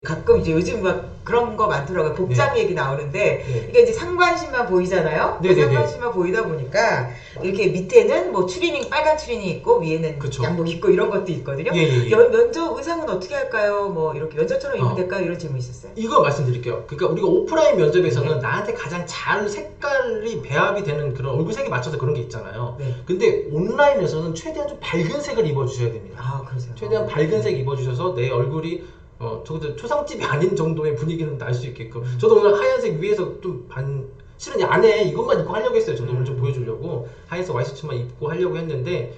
가끔 이제 요즘 막 그런 거 많더라고요. 복장 네. 얘기 나오는데 네. 이게 이제 상반신만 보이잖아요. 네네네. 상반신만 보이다 보니까 이렇게 밑에는 뭐 추리닝 빨간 추리닝 있고 위에는 그쵸. 양복 입고 이런 것도 있거든요. 예, 예, 예. 면접 의상은 어떻게 할까요? 뭐 이렇게 면접처럼 입으면 어. 될까요? 이런 질문이 있었어요. 이거 말씀드릴게요. 그러니까 우리가 오프라인 면접에서는 네. 나한테 가장 잘 색깔이 배합이 되는 그런 얼굴색에 맞춰서 그런 게 있잖아요. 네. 근데 온라인에서는 최대한 좀 밝은 색을 입어주셔야 됩니다. 아, 그러세요. 최대한 밝은 색 입어주셔서 내 얼굴이 적어도 초상집이 아닌 정도의 분위기는 날 수 있게끔. 저도 오늘 하얀색 위에서 좀 실은 안에 이것만 입고 하려고 했어요. 저도 오늘 좀 보여주려고 하얀색 와이셔츠만 입고 하려고 했는데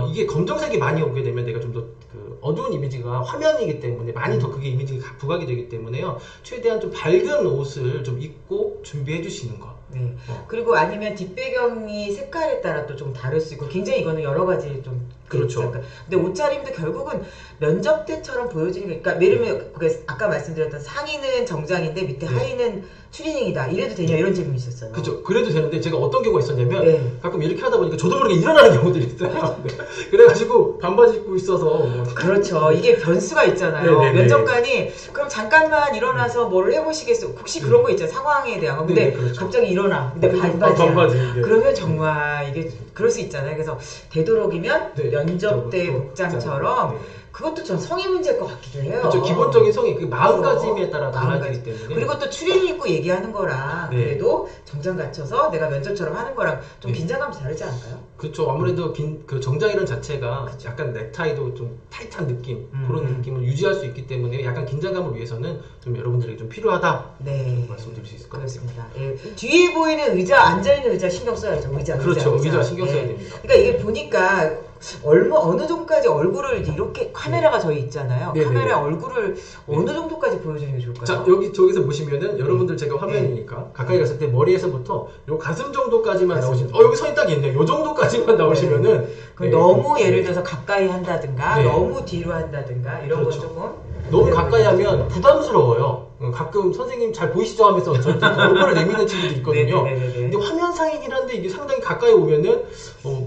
이게 검정색이 많이 오게 되면 내가 좀 더 그 어두운 이미지가 화면이기 때문에 많이 더 그게 이미지가 부각이 되기 때문에요. 최대한 좀 밝은 옷을 좀 입고 준비해 주시는 거. 네. 그리고 아니면 뒷배경이 색깔에 따라 또 좀 다를 수 있고 굉장히 이거는 여러 가지 좀 그렇죠. 있으니까. 근데 옷차림도 결국은 면접 때처럼 보여지는 게, 그러니까 예를 들면 아까 말씀드렸던 상의는 정장인데 밑에 네. 하의는 추리닝이다. 이래도 되냐 이런 질문이 있었어요. 그렇죠. 그래도 되는데 제가 어떤 경우가 있었냐면 네. 가끔 이렇게 하다 보니까 저도 모르게 일어나는 경우들이 있어요. 네. 그래가지고 반바지 입고 있어서 뭐 그렇죠. 이게 변수가 있잖아요. 네네네. 면접관이 그럼 잠깐만 일어나서 뭐를 해보시겠어요? 혹시 그런 거 있잖아요. 상황에 대한 거. 근데 네네, 그렇죠. 갑자기 일어나. 근데 반바지야. 반바지. 네. 그러면 정말 이게 그럴 수 있잖아요. 그래서 되도록이면 네. 면접 때 또 복장처럼 네. 그것도 전 성의 문제일 것 같기도 해요. 그렇죠. 기본적인 성이 그 마음가짐에 따라 마음가짐. 달라지기 때문에. 그리고 또 추리닝 입고 얘기하는 거랑 네. 그래도 정장 갖춰서 내가 면접처럼 하는 거랑 좀 네. 긴장감이 다르지 않을까요? 그렇죠. 아무래도 그 정장이라는 자체가 그쵸. 약간 넥타이도 좀 타이트한 느낌 그런 음. 느낌을 유지할 수 있기 때문에 약간 긴장감을 위해서는 좀 여러분들에게 좀 필요하다. 네. 말씀드릴 수 있을 것 같습니다. 그렇습니다. 예. 뒤에 보이는 의자, 앉아있는 의자 신경 써야죠. 의자. 그렇죠. 의자 신경 써야 예. 됩니다. 그러니까 이게 보니까 어느 정도까지 얼굴을 이렇게 카메라가 저희 있잖아요. 네네네. 카메라 얼굴을 어느 정도까지 보여주는 게 좋을까요? 자, 저기서 보시면은 여러분들 제가 화면이니까 가까이 갔을 때 머리에서부터 요 가슴 정도까지만 나오시면 여기 선이 딱 있네. 요 정도까지만 나오시면은 그럼 너무 예를 들어서 가까이 한다든가 네. 너무 뒤로 한다든가 이런 그렇죠. 건 조금 너무 가까이 하면 부담스러워요. 가끔 선생님 잘 보이시죠 하면서 저한테 얼굴을 내미는 친구도 있거든요. 네네네네. 근데 화면상이긴 한데 이게 상당히 가까이 오면은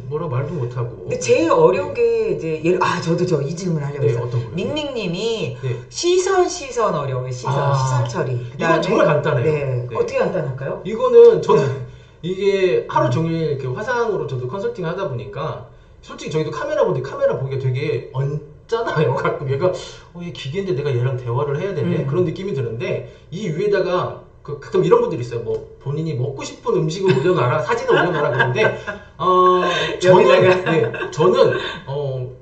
뭐라 말도 못하고. 근데 제일 어려운 게 이제 저도 이 질문 하려고 네, 했어요. 어떤 거요? 밍밍님이 네. 시선 어려워요. 시선 처리. 이건 그다음에 정말 간단해요. 네. 네. 어떻게 간단할까요? 이거는 저도 이게 하루 종일 이렇게 화상으로 저도 컨설팅 하다 보니까 솔직히 저희도 카메라 보는데 카메라 보기가 되게 잖아요. 가끔 얘가 얘 기계인데 내가 얘랑 대화를 해야 되네 그런 느낌이 드는데 이 위에다가 가끔 이런 분들이 있어요. 뭐 본인이 먹고 싶은 음식을 올려놔라 사진을 올려놔라 그러는데 저는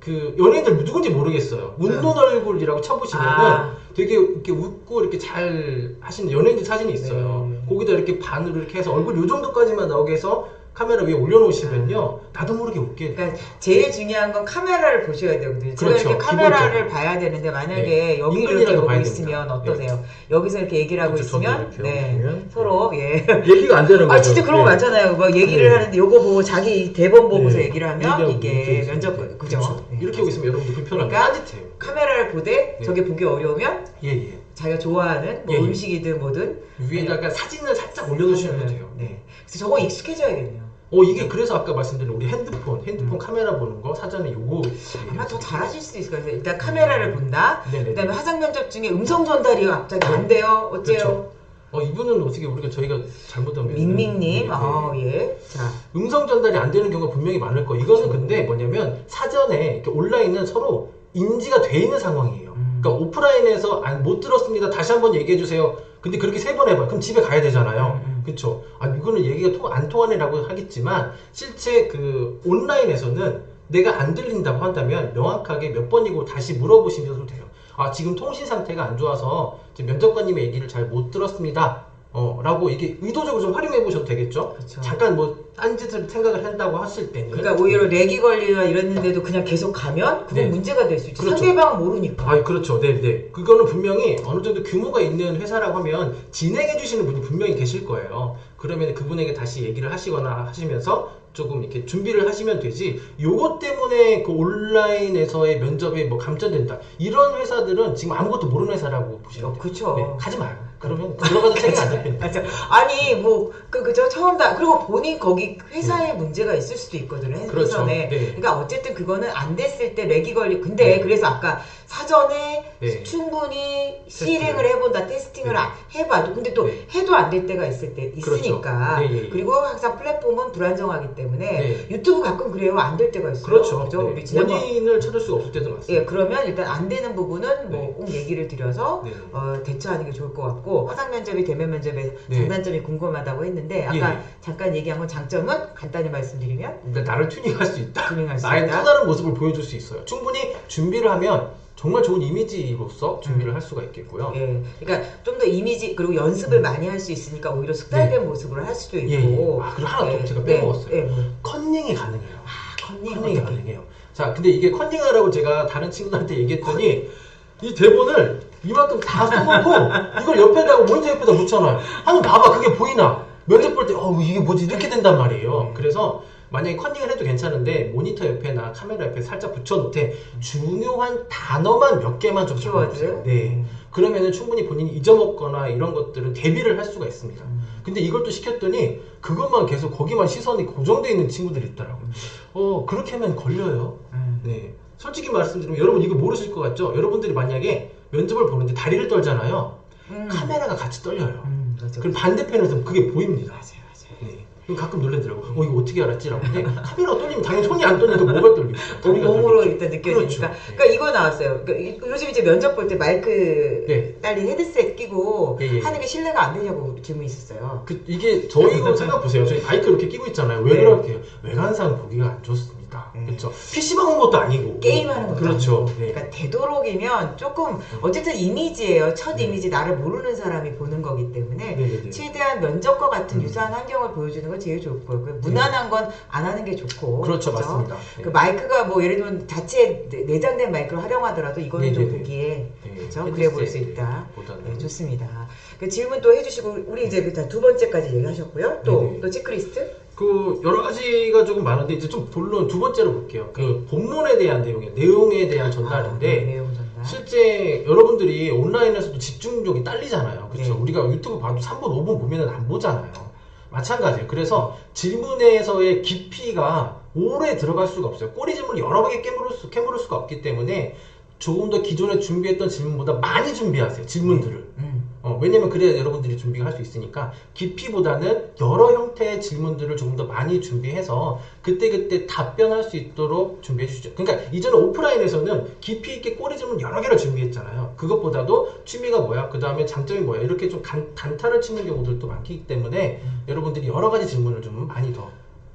그 연예인들 누군지 모르겠어요. 웃는 얼굴이라고 쳐보시면은 되게 이렇게 웃고 이렇게 잘 하시는 연예인들 사진이 있어요. 거기다 이렇게 반으로 이렇게 해서 얼굴 요 정도까지만 나오게 해서 카메라 위에 올려놓으시면요 나도 모르게 웃게 돼요. 그러니까 제일 중요한 건 카메라를 보셔야 되거든요. 그렇죠. 제가 이렇게 카메라를 기본적으로. 봐야 되는데 만약에 네. 여기를 이렇게 인근이라도 보고 봐야 있으면 됩니다. 어떠세요? 여기서 이렇게 얘기를 하고 그렇죠. 있으면 저도 이렇게 보시면. 서로 얘기가 안 되는 거죠. 진짜 그런 거 많잖아요. 뭐 얘기를 네. 하는데 요거 보고 자기 대본 보고서 네. 얘기를 하면 이게 면접 그죠? 그렇죠. 네. 이렇게 하고 있으면 여러분들 불편하고 그러니까 따뜻해요. 카메라를 보되 네. 저게 보기 어려우면 예예. 자기가 좋아하는 뭐 예, 예. 음식이든 뭐든 위에다가 사진을 살짝 올려놓으시면 돼요. 네. 그래서 저거 익숙해져야겠네요. 이게 그래서 아까 말씀드린 우리 핸드폰 카메라 보는 거 사전에 요거 아마 더 잘하실 수도 있을 거예요. 일단 카메라를 본다. 네네. 그다음에 화상 면접 중에 음성 전달이 갑자기 안 돼요. 어째요? 그렇죠. 이분은 어떻게 저희가 잘못하면 밍밍님, 네. 예. 자, 음성 전달이 안 되는 경우가 분명히 많을 거예요. 이거는 근데 뭐냐면 사전에 이렇게 온라인은 서로 인지가 돼 있는 상황이에요. 그러니까 오프라인에서 못 들었습니다. 다시 한번 얘기해 주세요. 근데 그렇게 3번 해봐요. 그럼 집에 가야 되잖아요. 그쵸? 이거는 얘기가 안 통하네라고 하겠지만 실제 그 온라인에서는 내가 안 들린다고 한다면 명확하게 몇 번이고 다시 물어보시면 돼요. 지금 통신 상태가 안 좋아서 지금 면접관님의 얘기를 잘 못 들었습니다. 라고 이게 의도적으로 좀 활용해 보셔도 되겠죠? 그쵸. 잠깐 딴 짓을 생각을 한다고 하실 때는. 그러니까 오히려 렉이 걸리나 이랬는데도 그냥 계속 가면 그건 네. 문제가 될 수 있죠. 그렇죠. 상대방은 모르니까. 그렇죠. 네네. 그거는 분명히 어느 정도 규모가 있는 회사라고 하면 진행해 주시는 분이 분명히 계실 거예요. 그러면 그분에게 다시 얘기를 하시거나 하시면서 조금 이렇게 준비를 하시면 되지. 요것 때문에 그 온라인에서의 면접에 뭐 감점된다. 이런 회사들은 지금 아무것도 모르는 회사라고 보시면 돼요. 그쵸. 네, 가지 마요. 그러면 들어가서 책임이 안 잡힌다. 맞아. 아니 뭐 그저 처음 다 그리고 본인 거기 회사에 문제가 있을 수도 있거든요. 그렇죠. 회사에. 네. 그러니까 어쨌든 그거는 안 됐을 때 렉이 걸리. 근데 그래서 아까 사전에 네. 충분히 실행을 해본다, 테스팅을 네. 해봐도 근데 또 네. 해도 안 될 때가 있을 때 있으니까. 그렇죠. 네, 예, 예. 그리고 항상 플랫폼은 불안정하기 때문에 네. 유튜브 가끔 그래요. 안 될 때가 있어요. 그렇죠. 그죠? 네. 우리 지난번 원인을 찾을 수가 없을 때도 많습니다. 예, 그러면 일단 안 되는 부분은 네. 뭐 꼭 얘기를 드려서 네. 대처하는 게 좋을 것 같고 화상 면접이 대면 면접의 네. 장단점이 궁금하다고 했는데 아까 예, 예. 잠깐 얘기한 건 장점은 간단히 말씀드리면 그러니까 나를 튜닝할 수 있다. 튜닝할 수 나의 있다. 또 다른 모습을 보여줄 수 있어요. 충분히 준비를 하면 정말 좋은 이미지로서 준비를 할 수가 있겠고요. 예, 그러니까 좀 더 이미지 그리고 연습을 많이 할 수 있으니까 오히려 숙달된 모습으로 할 수도 있고. 예, 예. 아, 그리고 하나 더 제가 빼먹었어요. 예, 뭐. 컨닝이 가능해요. 컨닝 컨닝이 어떻게? 가능해요. 자, 근데 이게 컨닝하라고 제가 다른 친구들한테 얘기했더니 이 대본을 이만큼 다 써놓고 이걸 옆에다가 모니터 옆에다 붙여놔요. 한번 봐봐, 그게 보이나? 면접 볼 때, 이게 뭐지? 이렇게 된단 말이에요. 그래서 만약에 컨닝을 해도 괜찮은데 모니터 옆에나 카메라 옆에 살짝 붙여놓되 중요한 단어만 몇 개만 좀 적어주세요. 키워드? 네. 그러면은 충분히 본인이 잊어먹거나 이런 것들은 대비를 할 수가 있습니다. 근데 이걸 또 시켰더니 그것만 계속 거기만 시선이 고정되어 있는 친구들이 있더라고요. 그렇게 하면 걸려요. 네. 솔직히 말씀드리면 여러분 이거 모르실 것 같죠? 여러분들이 만약에 면접을 보는데 다리를 떨잖아요. 카메라가 같이 떨려요. 맞아. 그럼 반대편에서 그게 보입니다. 맞아요. 네. 그럼 가끔 놀래더라고. 이거 어떻게 알았지라고. 근데 카메라가 떨리면 당연히 손이 안 떨려도 뭐가 떨리겠어요? 다리가 몸으로 떨리죠. 일단 느껴지니까. 그렇죠. 그러니까 이거 나왔어요. 그러니까 요즘 이제 면접 볼 때 마이크 네. 딸린 헤드셋 끼고 예, 예. 하는 게 신뢰가 안 되냐고 질문이 있었어요. 이게 저희 이거 생각 보세요. 저희 마이크 이렇게 끼고 있잖아요. 왜 네. 그렇게요? 외관상 보기가 안 좋습니다. 그렇죠. PC방 온 것도 아니고 게임하는 거죠. 그렇죠. 네. 그러니까 되도록이면 조금 어쨌든 이미지예요. 첫 이미지 나를 모르는 사람이 보는 거기 때문에 네네네. 최대한 면접과 같은 유사한 환경을 보여주는 건 제일 좋을 거고요. 무난한 건 안 하는 게 좋고. 그렇죠, 맞습니다. 네. 그 마이크가 뭐 예를 들면 자체 내장된 마이크를 활용하더라도 이거는 좀 네네네. 보기에 네. 그렇죠? 그래 보일 수 있다. 보다는. 네, 좋습니다. 그 질문 또 해주시고 우리 이제 일단 두 번째까지 얘기하셨고요. 네네. 또 체크리스트? 그 여러 가지가 조금 많은데 이제 좀 본론 두 번째로 볼게요. 그 본문에 대한 내용에 대한 전달인데 내용 전달. 실제 여러분들이 온라인에서도 집중력이 딸리잖아요. 그렇죠? 네. 우리가 유튜브 봐도 3분, 5분 보면은 안 보잖아요. 마찬가지예요. 그래서 질문에서의 깊이가 오래 들어갈 수가 없어요. 꼬리 질문을 여러 개 깨물을 수가 없기 때문에 조금 더 기존에 준비했던 질문보다 많이 준비하세요. 질문들을. 왜냐면 그래야 여러분들이 준비를 할 수 있으니까 깊이보다는 여러 형태의 질문들을 조금 더 많이 준비해서 그때그때 답변할 수 있도록 준비해 주시죠. 그러니까 이전에 오프라인에서는 깊이 있게 꼬리 질문 여러 개를 준비했잖아요. 그것보다도 취미가 뭐야? 그 다음에 장점이 뭐야? 이렇게 좀 단타를 치는 경우들도 많기 때문에 여러분들이 여러 가지 질문을 좀 많이 더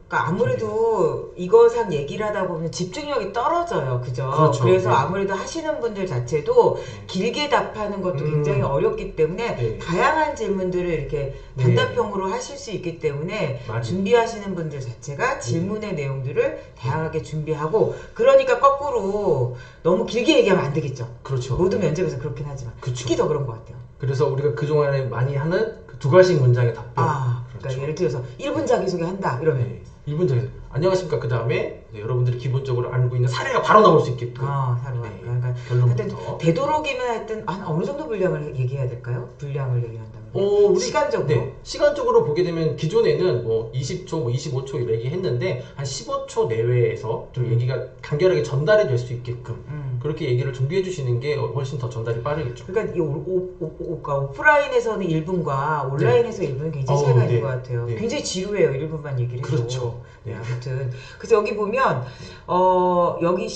그러니까 아무래도 이거상 얘기를 하다 보면 집중력이 떨어져요. 그죠? 그렇죠. 그래서 네. 아무래도 하시는 분들 자체도 길게 답하는 것도 굉장히 어렵기 때문에 네. 다양한 질문들을 이렇게 네. 단답형으로 하실 수 있기 때문에 맞아요. 준비하시는 분들 자체가 질문의 내용들을 다양하게 준비하고 그러니까 거꾸로 너무 길게 얘기하면 안 되겠죠. 그렇죠. 모든 면접에서 그렇긴 하지만 그쵸. 특히 더 그런 것 같아요. 그래서 우리가 그동안에 많이 하는 그 두 가지 문장의 답변. 그러니까 그렇죠. 예를 들어서 1분 자기소개한다 이러면 네. 1분 전에 안녕하십니까. 그 다음에 여러분들이 기본적으로 알고 있는 사례가 바로 나올 수 있게끔. 사로 네. 그러니까 결론부터. 하여튼 되도록이면 하여튼 한 어느 정도 분량을 얘기해야 될까요? 분량을 얘기한다면 우리 시간적으로 네, 시간적으로 보게 되면 기존에는 뭐 20초, 뭐 25초 이렇게 얘기했는데 한 15초 내외에서 좀 얘기가 간결하게 전달이 될 수 있게끔 그렇게 얘기를 준비해 주시는 게 훨씬 더 전달이 빠르겠죠. 그러니까 이 오프라인에서는 1분과 온라인에서 1분은 굉장히 차이가 네. 있는 것 같아요. 네. 굉장히 지루해요. 1분만 얘기를 해도. 그렇죠. 네, 아무튼 그래서 여기 보면 여기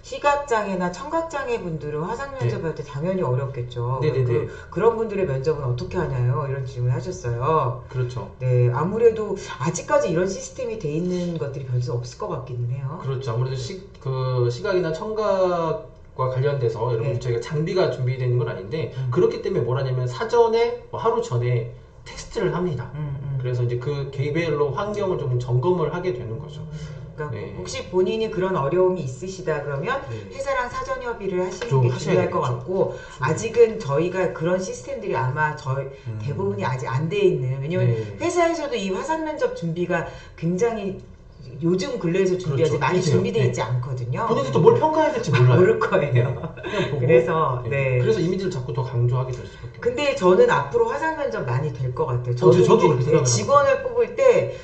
시각장애나 청각장애 분들은 화상 면접할 때 당연히 어렵겠죠. 네네네. 그런 분들의 면접은 어떻게 하냐요? 이런 질문 하셨어요. 그렇죠. 네, 아무래도 아직까지 이런 시스템이 돼 있는 것들이 별로 없을 것 같기는 해요. 그렇죠. 아무래도 시각이나 청각과 관련돼서 여러분 네. 저희가 장비가 준비되어 있는 건 아닌데 그렇기 때문에 뭘 하냐면 사전에 뭐 하루 전에 테스트를 합니다. 그래서 이제 그 개별로 환경을 좀 점검을 하게 되는 거죠. 그러니까 네. 혹시 본인이 그런 어려움이 있으시다 그러면 네. 회사랑 사전 협의를 하시는 좀 게 하셔야 중요할 것 되겠죠. 같고 아직은 저희가 그런 시스템들이 아마 저희 대부분이 아직 안 돼 있는 왜냐면 네. 회사에서도 이 화상 면접 준비가 굉장히 요즘 근래에서 준비하지 그렇죠. 많이 이제요. 준비돼 네. 있지 않거든요. 본인들도 뭘 평가해야 될지 몰라요. 모를 거예요. 그냥 보고. 그래서 네. 그래서 이미지를 자꾸 더 강조하게 될 수밖에 없어요. 근데 저는 앞으로 화상 면접 많이 될 것 같아요. 저도 이제 그렇게 생각을 직원을 뽑을 때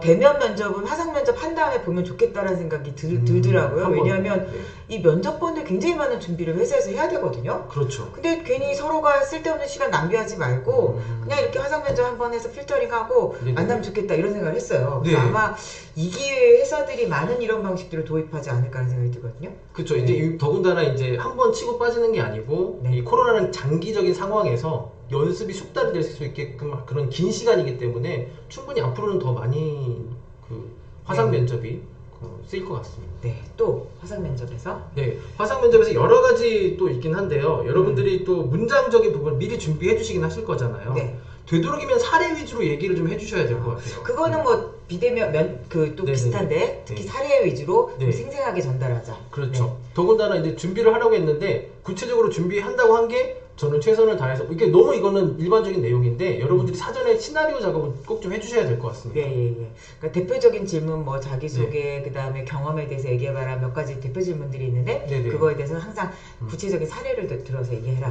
대면 면접은 화상 면접 한 다음에 보면 좋겠다라는 생각이 들더라고요. 한번, 왜냐하면 네. 이 면접본들 굉장히 많은 준비를 회사에서 해야 되거든요. 그렇죠. 근데 괜히 서로가 쓸데없는 시간 낭비하지 말고 그냥 이렇게 화상 면접 한번 해서 필터링하고 네네. 만나면 좋겠다 이런 생각을 했어요. 네. 그래서 아마 이 기회에 회사들이 많은 이런 방식들을 도입하지 않을까 하는 생각이 들거든요. 그렇죠. 이제 더군다나 이제 한 번 치고 빠지는 게 아니고 네. 이 코로나는 장기적인 상황에서 연습이 숙달이 될 수 있게끔 그런 긴 시간이기 때문에 충분히 앞으로는 더 많이 그 화상 네. 면접이 쓰일 것 같습니다. 네, 또 화상 면접에서 네, 화상 면접에서 여러 가지 또 있긴 한데요. 여러분들이 또 문장적인 부분을 미리 준비해 주시긴 하실 거잖아요. 네. 되도록이면 사례 위주로 얘기를 좀 해주셔야 될 것 같아요. 그거는 뭐 비대면 또 네네네. 비슷한데 특히 네. 사례 위주로 좀 네. 생생하게 전달하자. 그렇죠. 네. 더군다나 이제 준비를 하려고 했는데 구체적으로 준비한다고 한 게 저는 최선을 다해서 이게 너무 이거는 일반적인 내용인데 여러분들이 사전에 시나리오 작업을 꼭 좀 해주셔야 될 것 같습니다. 예. 그러니까 대표적인 질문 뭐 자기소개 그다음에 경험에 대해서 얘기해봐라 몇 가지 대표 질문들이 있는데 네네. 그거에 대해서 항상 구체적인 사례를 들어서 얘기해라.